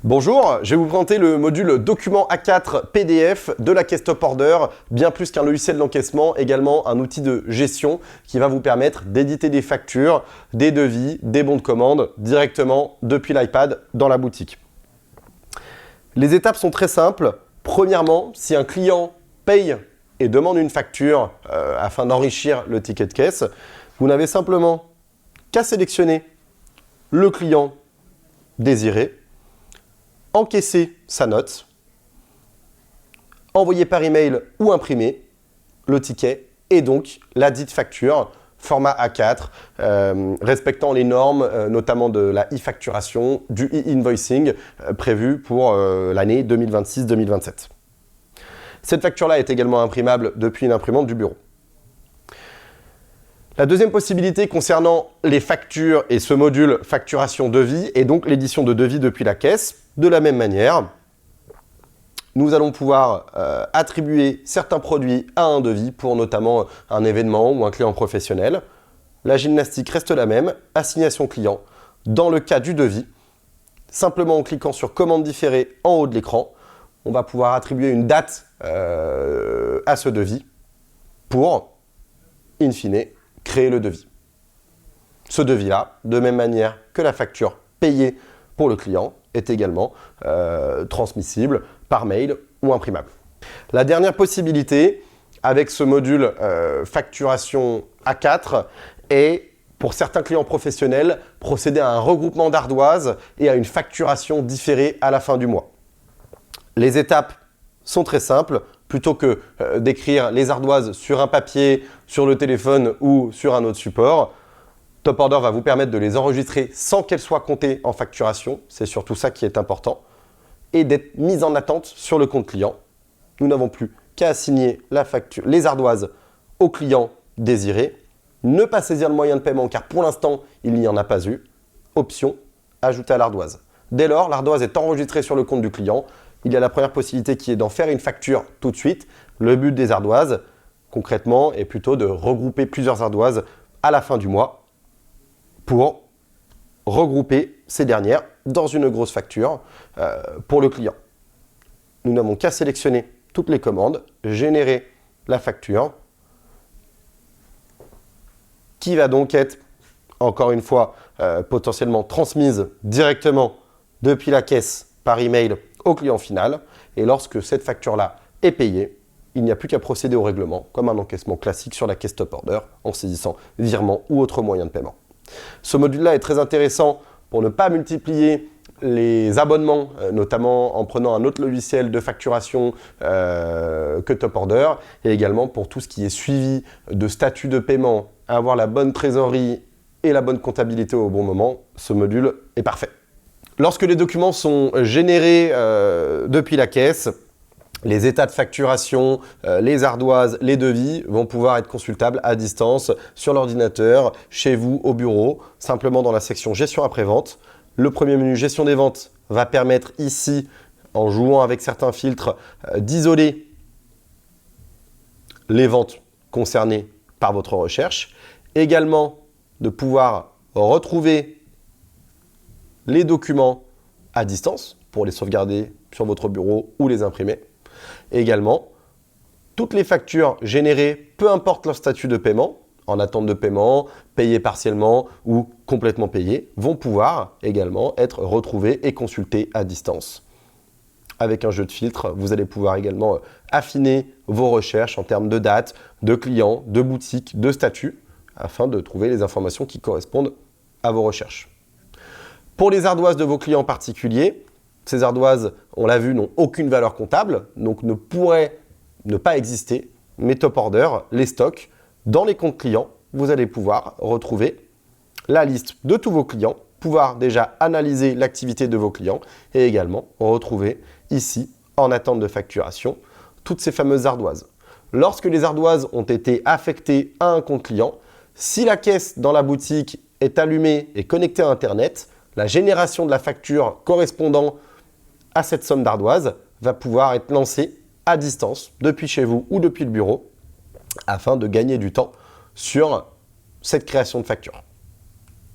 Bonjour, je vais vous présenter le module document A4 PDF de la caisse Top Order, bien plus qu'un logiciel d'encaissement, également un outil de gestion qui va vous permettre d'éditer des factures, des devis, des bons de commande directement depuis l'iPad dans la boutique. Les étapes sont très simples. Premièrement, si un client paye et demande une facture afin d'enrichir le ticket de caisse, vous n'avez simplement qu'à sélectionner le client désiré, encaisser sa note, envoyer par email ou imprimer le ticket et donc la dite facture format A4 respectant les normes notamment de la e-facturation, du e-invoicing prévu pour l'année 2026-2027. Cette facture-là est également imprimable depuis une imprimante du bureau. La deuxième possibilité concernant les factures et ce module facturation devis est donc l'édition de devis depuis la caisse. De la même manière, nous allons pouvoir attribuer certains produits à un devis pour notamment un événement ou un client professionnel. La gymnastique reste la même, assignation client. Dans le cas du devis, simplement en cliquant sur commande différée en haut de l'écran, on va pouvoir attribuer une date à ce devis pour, in fine, créer le devis. Ce devis-là, de même manière que la facture payée pour le client, est également transmissible par mail ou imprimable. La dernière possibilité avec ce module facturation A4 est, pour certains clients professionnels, procéder à un regroupement d'ardoises et à une facturation différée à la fin du mois. Les étapes sont très simples. Plutôt que d'écrire les ardoises sur un papier, sur le téléphone ou sur un autre support, Top Order va vous permettre de les enregistrer sans qu'elles soient comptées en facturation. C'est surtout ça qui est important. Et d'être mises en attente sur le compte client. Nous n'avons plus qu'à assigner la facture, les ardoises au client désiré. Ne pas saisir le moyen de paiement car pour l'instant, il n'y en a pas eu. Option, ajouter à l'ardoise. Dès lors, l'ardoise est enregistrée sur le compte du client. Il y a la première possibilité qui est d'en faire une facture tout de suite. Le but des ardoises, concrètement, est plutôt de regrouper plusieurs ardoises à la fin du mois pour regrouper ces dernières dans une grosse facture pour le client. Nous n'avons qu'à sélectionner toutes les commandes, générer la facture qui va donc être, encore une fois, potentiellement transmise directement depuis la caisse par email au client final. Et lorsque cette facture-là est payée, il n'y a plus qu'à procéder au règlement, comme un encaissement classique sur la caisse Top Order, en saisissant virement ou autre moyen de paiement. Ce module-là est très intéressant pour ne pas multiplier les abonnements, notamment en prenant un autre logiciel de facturation que Top Order, et également pour tout ce qui est suivi de statut de paiement, avoir la bonne trésorerie et la bonne comptabilité au bon moment, ce module est parfait. Lorsque les documents sont générés depuis la caisse, les états de facturation, les ardoises, les devis vont pouvoir être consultables à distance sur l'ordinateur, chez vous, au bureau, simplement dans la section gestion après-vente. Le premier menu gestion des ventes va permettre ici, en jouant avec certains filtres, d'isoler les ventes concernées par votre recherche. Également, de pouvoir retrouver les documents à distance pour les sauvegarder sur votre bureau ou les imprimer. Et également, toutes les factures générées, peu importe leur statut de paiement, en attente de paiement, payées partiellement ou complètement payées, vont pouvoir également être retrouvées et consultées à distance. Avec un jeu de filtres, vous allez pouvoir également affiner vos recherches en termes de date, de clients, de boutiques, de statut, afin de trouver les informations qui correspondent à vos recherches. Pour les ardoises de vos clients particuliers, ces ardoises, on l'a vu, n'ont aucune valeur comptable, donc ne pourraient ne pas exister, mais Top Order les stocke dans les comptes clients. Vous allez pouvoir retrouver la liste de tous vos clients, pouvoir déjà analyser l'activité de vos clients et également retrouver ici, en attente de facturation, toutes ces fameuses ardoises. Lorsque les ardoises ont été affectées à un compte client, si la caisse dans la boutique est allumée et connectée à Internet, la génération de la facture correspondant à cette somme d'ardoises va pouvoir être lancée à distance, depuis chez vous ou depuis le bureau, afin de gagner du temps sur cette création de facture.